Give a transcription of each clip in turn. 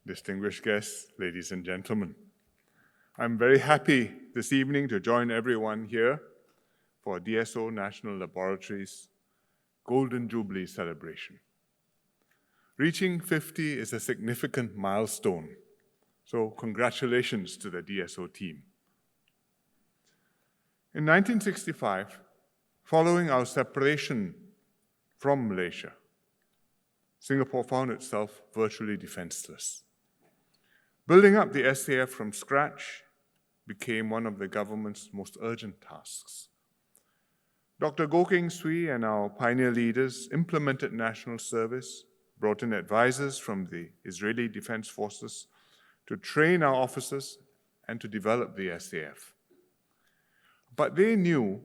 distinguished guests, ladies and gentlemen. I'm very happy this evening to join everyone here for DSO National Laboratories Golden Jubilee celebration. Reaching 50 is a significant milestone, so congratulations to the DSO team. In 1965, following our separation from Malaysia, Singapore found itself virtually defenseless. Building up the SAF from scratch became one of the government's most urgent tasks. Dr. Goh Keng Swee and our pioneer leaders implemented national service, brought in advisors from the Israeli Defense Forces to train our officers and to develop the SAF. But they knew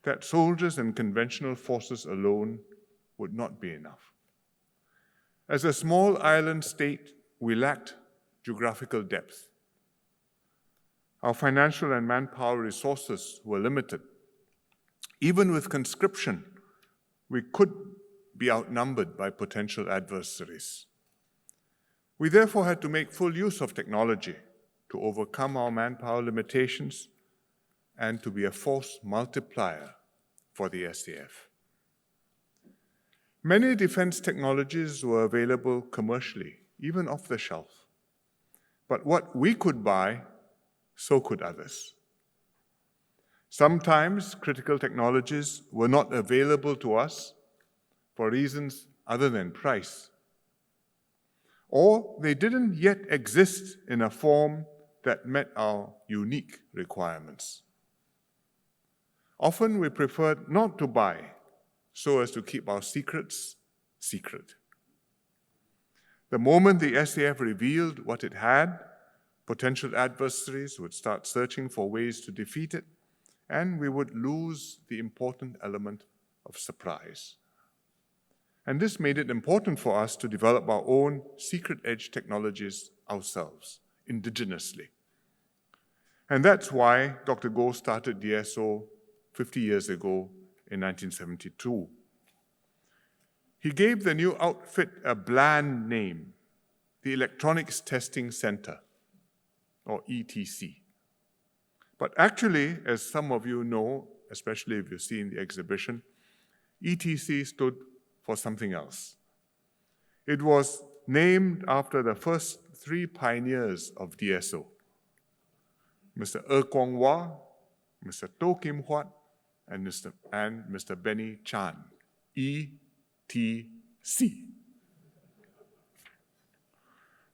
that soldiers and conventional forces alone would not be enough. As a small island state, we lacked geographical depth. Our financial and manpower resources were limited. Even with conscription, we could be outnumbered by potential adversaries. We therefore had to make full use of technology to overcome our manpower limitations and to be a force multiplier for the SAF. Many defense technologies were available commercially, even off the shelf. But what we could buy, so could others. Sometimes critical technologies were not available to us for reasons other than price, or they didn't yet exist in a form that met our unique requirements. Often we preferred not to buy so as to keep our secrets secret. The moment the SAF revealed what it had, potential adversaries would start searching for ways to defeat it, and we would lose the important element of surprise. And this made it important for us to develop our own secret edge technologies ourselves, indigenously. And that's why Dr. Goh started DSO 50 years ago in 1972. He gave the new outfit a bland name, the Electronics Testing Center, or ETC. But actually, as some of you know, especially if you've seen the exhibition, ETC stood for something else. It was named after the first three pioneers of DSO, Mr. Kwong Wah, Mr. Toh Kim Huat, and Mr. Benny Chan, ETC.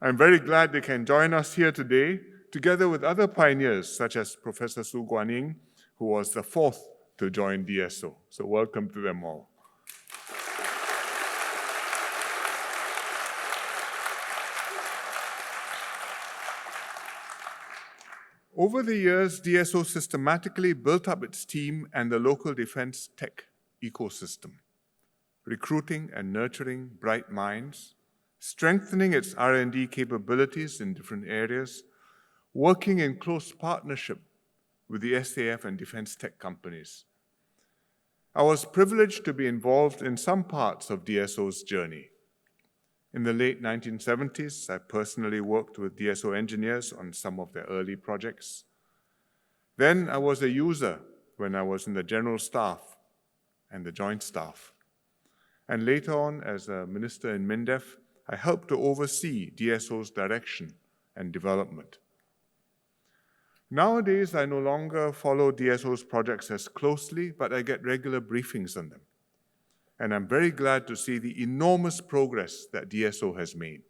I'm very glad they can join us here today, together with other pioneers such as Professor Su Guaning, who was the fourth to join DSO. So welcome to them all. Over the years, DSO systematically built up its team and the local defense tech ecosystem, recruiting and nurturing bright minds, strengthening its R&D capabilities in different areas, working in close partnership with the SAF and defense tech companies. I was privileged to be involved in some parts of DSO's journey. In the late 1970s, I personally worked with DSO engineers on some of their early projects. Then I was a user when I was in the general staff and the joint staff. And later on, as a minister in MINDEF, I helped to oversee DSO's direction and development. Nowadays, I no longer follow DSO's projects as closely, but I get regular briefings on them. And I'm very glad to see the enormous progress that DSO has made.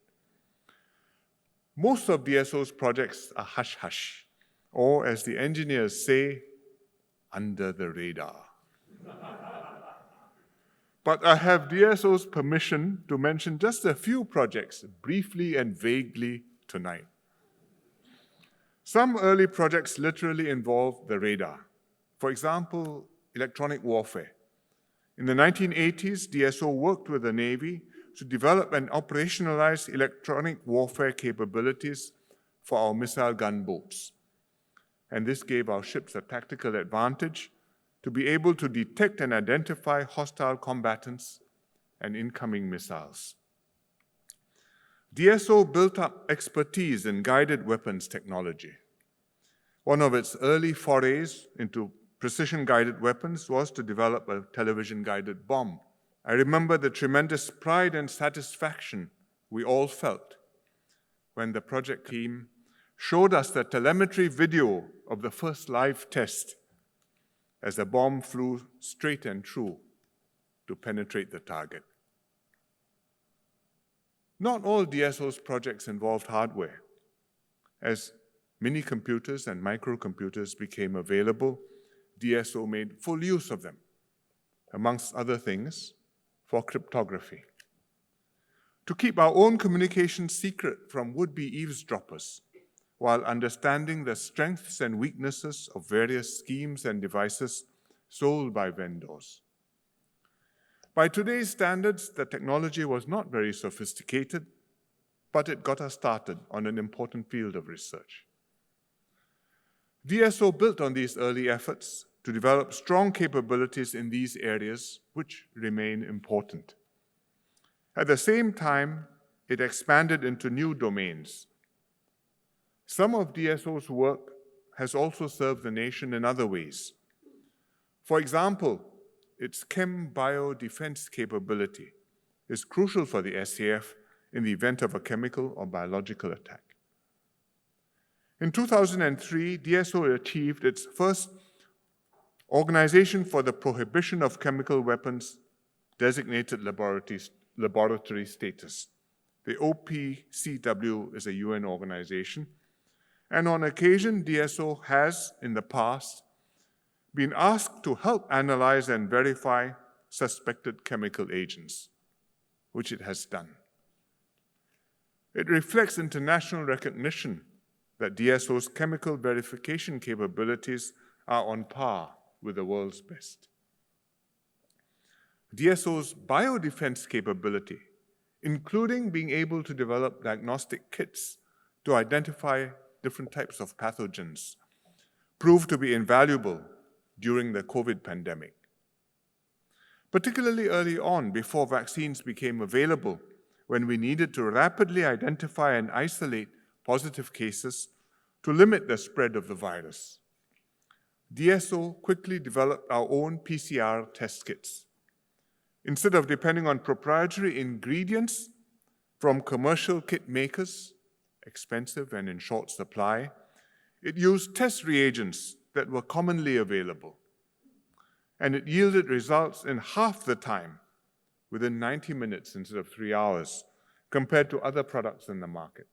Most of DSO's projects are hush-hush, or as the engineers say, under the radar. But I have DSO's permission to mention just a few projects briefly and vaguely tonight. Some early projects literally involved the radar. For example, electronic warfare. In the 1980s, DSO worked with the Navy to develop and operationalize electronic warfare capabilities for our missile gunboats. And this gave our ships a tactical advantage to be able to detect and identify hostile combatants and incoming missiles. DSO built up expertise in guided weapons technology. One of its early forays into precision-guided weapons was to develop a television-guided bomb. I remember the tremendous pride and satisfaction we all felt when the project team showed us the telemetry video of the first live test as the bomb flew straight and true to penetrate the target. Not all DSO's projects involved hardware. As mini-computers and microcomputers became available, DSO made full use of them, amongst other things, for cryptography. To keep our own communications secret from would-be eavesdroppers, while understanding the strengths and weaknesses of various schemes and devices sold by vendors. By today's standards, the technology was not very sophisticated, but it got us started on an important field of research. DSO built on these early efforts to develop strong capabilities in these areas, which remain important. At the same time, it expanded into new domains. Some of DSO's work has also served the nation in other ways. For example, its chem-bio defense capability is crucial for the SAF in the event of a chemical or biological attack. In 2003, DSO achieved its first Organization for the Prohibition of Chemical Weapons designated laboratory status. The OPCW is a UN organization, and on occasion, DSO has, in the past, been asked to help analyze and verify suspected chemical agents, which it has done. It reflects international recognition that DSO's chemical verification capabilities are on par with the world's best. DSO's biodefense capability, including being able to develop diagnostic kits to identify different types of pathogens, proved to be invaluable during the COVID pandemic. Particularly early on, before vaccines became available, when we needed to rapidly identify and isolate positive cases to limit the spread of the virus. DSO quickly developed our own PCR test kits. Instead of depending on proprietary ingredients from commercial kit makers, expensive and in short supply, it used test reagents that were commonly available. And it yielded results in half the time, within 90 minutes instead of 3 hours, compared to other products in the market.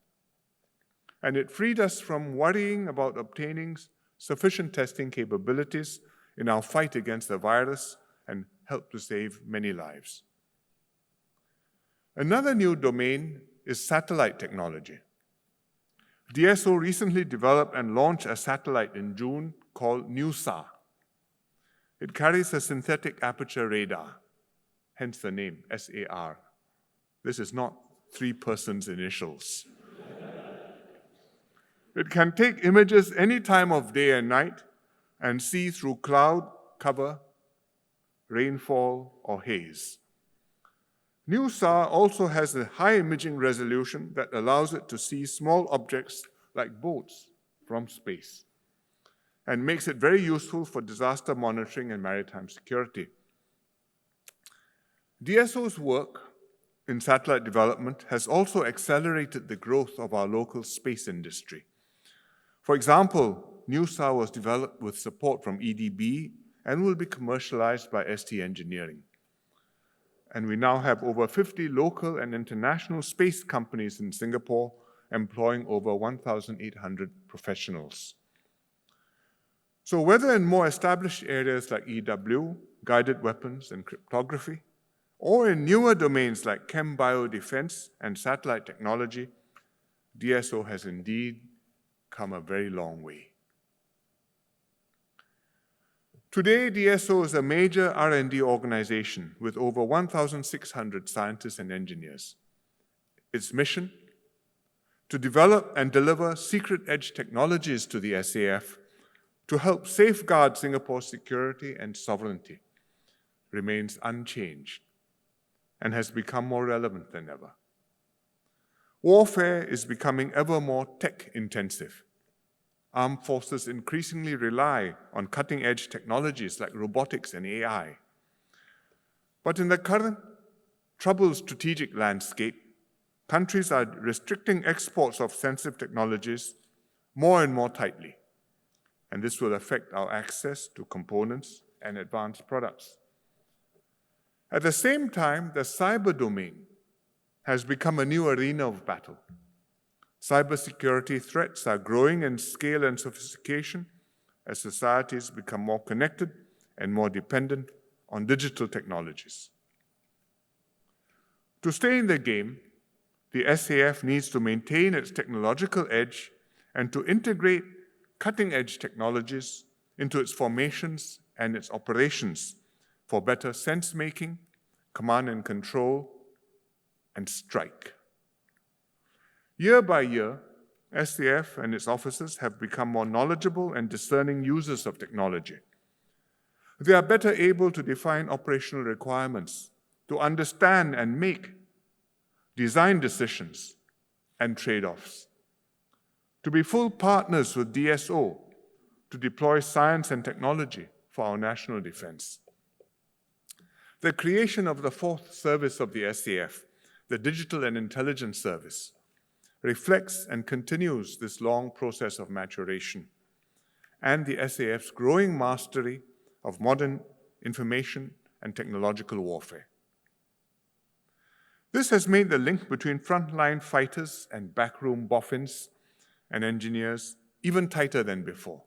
And it freed us from worrying about obtaining sufficient testing capabilities in our fight against the virus and helped to save many lives. Another new domain is satellite technology. DSO recently developed and launched a satellite in June called NuSAR. It carries a synthetic aperture radar, hence the name, SAR. This is not 3 persons' initials. It can take images any time of day and night and see through cloud cover, rainfall, or haze. NuSAR also has a high imaging resolution that allows it to see small objects like boats from space and makes it very useful for disaster monitoring and maritime security. DSO's work in satellite development has also accelerated the growth of our local space industry. For example, NuSAR was developed with support from EDB and will be commercialized by ST Engineering. And we now have over 50 local and international space companies in Singapore employing over 1,800 professionals. So whether in more established areas like EW, guided weapons and cryptography, or in newer domains like chem-bio defense and satellite technology, DSO has indeed come a very long way. Today, DSO is a major R&D organization with over 1,600 scientists and engineers. Its mission, to develop and deliver secret edge technologies to the SAF to help safeguard Singapore's security and sovereignty, remains unchanged and has become more relevant than ever. Warfare is becoming ever more tech-intensive. Armed forces increasingly rely on cutting-edge technologies like robotics and AI. But in the current troubled strategic landscape, countries are restricting exports of sensitive technologies more and more tightly, and this will affect our access to components and advanced products. At the same time, the cyber domain has become a new arena of battle. Cybersecurity threats are growing in scale and sophistication as societies become more connected and more dependent on digital technologies. To stay in the game, the SAF needs to maintain its technological edge and to integrate cutting-edge technologies into its formations and its operations for better sense-making, command and control, and strike. Year by year, SAF and its officers have become more knowledgeable and discerning users of technology. They are better able to define operational requirements, to understand and make design decisions and trade-offs, to be full partners with DSO to deploy science and technology for our national defense. The creation of the fourth service of the SAF, the Digital and Intelligence Service, reflects and continues this long process of maturation and the SAF's growing mastery of modern information and technological warfare. This has made the link between frontline fighters and backroom boffins and engineers even tighter than before.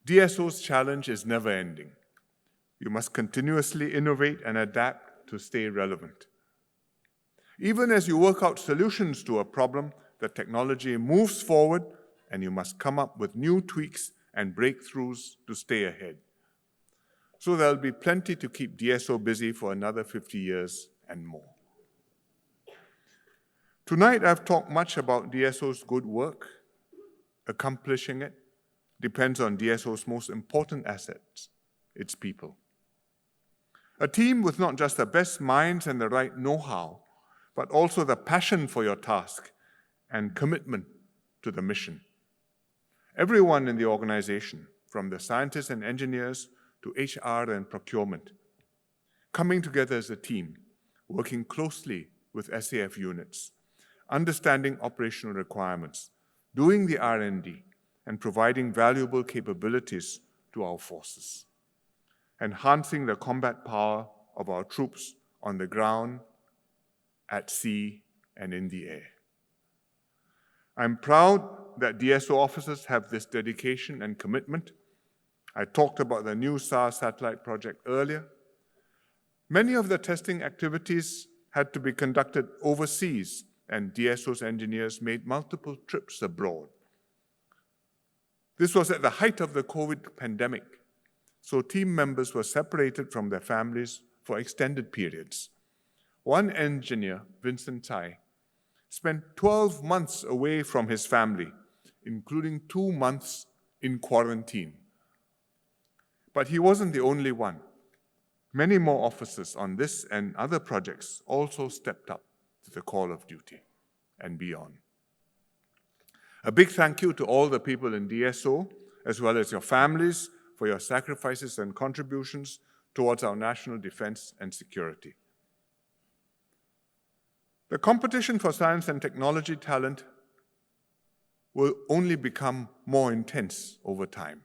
DSO's challenge is never ending. You must continuously innovate and adapt to stay relevant. Even as you work out solutions to a problem, the technology moves forward and you must come up with new tweaks and breakthroughs to stay ahead. So there'll be plenty to keep DSO busy for another 50 years and more. Tonight I've talked much about DSO's good work. Accomplishing it depends on DSO's most important assets, its people. A team with not just the best minds and the right know-how, but also the passion for your task and commitment to the mission. Everyone in the organization, from the scientists and engineers to HR and procurement, coming together as a team, working closely with SAF units, understanding operational requirements, doing the R&D, and providing valuable capabilities to our forces, enhancing the combat power of our troops on the ground, at sea, and in the air. I'm proud that DSO officers have this dedication and commitment. I talked about the new SAR satellite project earlier. Many of the testing activities had to be conducted overseas, and DSO's engineers made multiple trips abroad. This was at the height of the COVID pandemic, so team members were separated from their families for extended periods. One engineer, Vincent Tai, spent 12 months away from his family, including 2 months in quarantine. But he wasn't the only one. Many more officers on this and other projects also stepped up to the call of duty and beyond. A big thank you to all the people in DSO, as well as your families, for your sacrifices and contributions towards our national defense and security. The competition for science and technology talent will only become more intense over time.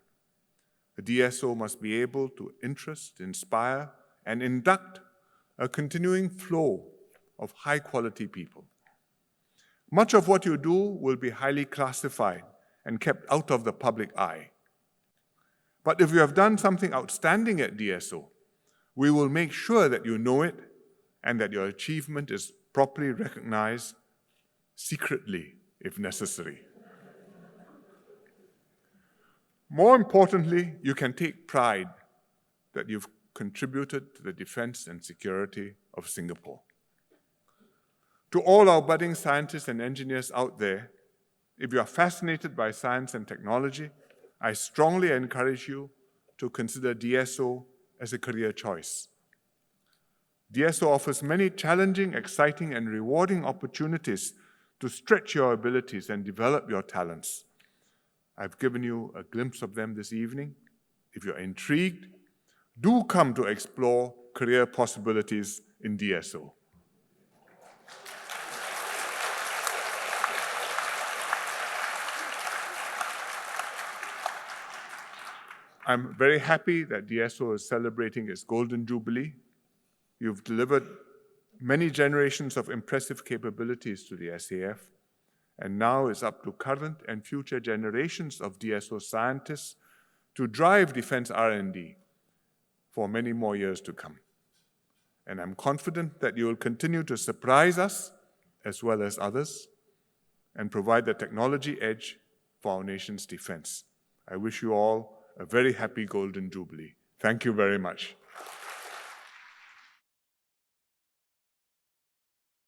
The DSO must be able to interest, inspire, and induct a continuing flow of high-quality people. Much of what you do will be highly classified and kept out of the public eye. But if you have done something outstanding at DSO, we will make sure that you know it and that your achievement is properly recognized, secretly if necessary. More importantly, you can take pride that you've contributed to the defense and security of Singapore. To all our budding scientists and engineers out there, if you are fascinated by science and technology, I strongly encourage you to consider DSO as a career choice. DSO offers many challenging, exciting, and rewarding opportunities to stretch your abilities and develop your talents. I've given you a glimpse of them this evening. If you're intrigued, do come to explore career possibilities in DSO. I'm very happy that DSO is celebrating its Golden Jubilee. You've delivered many generations of impressive capabilities to the SAF, and now it's up to current and future generations of DSO scientists to drive defense R&D for many more years to come. And I'm confident that you will continue to surprise us, as well as others, and provide the technology edge for our nation's defense. I wish you all a very happy Golden Jubilee. Thank you very much.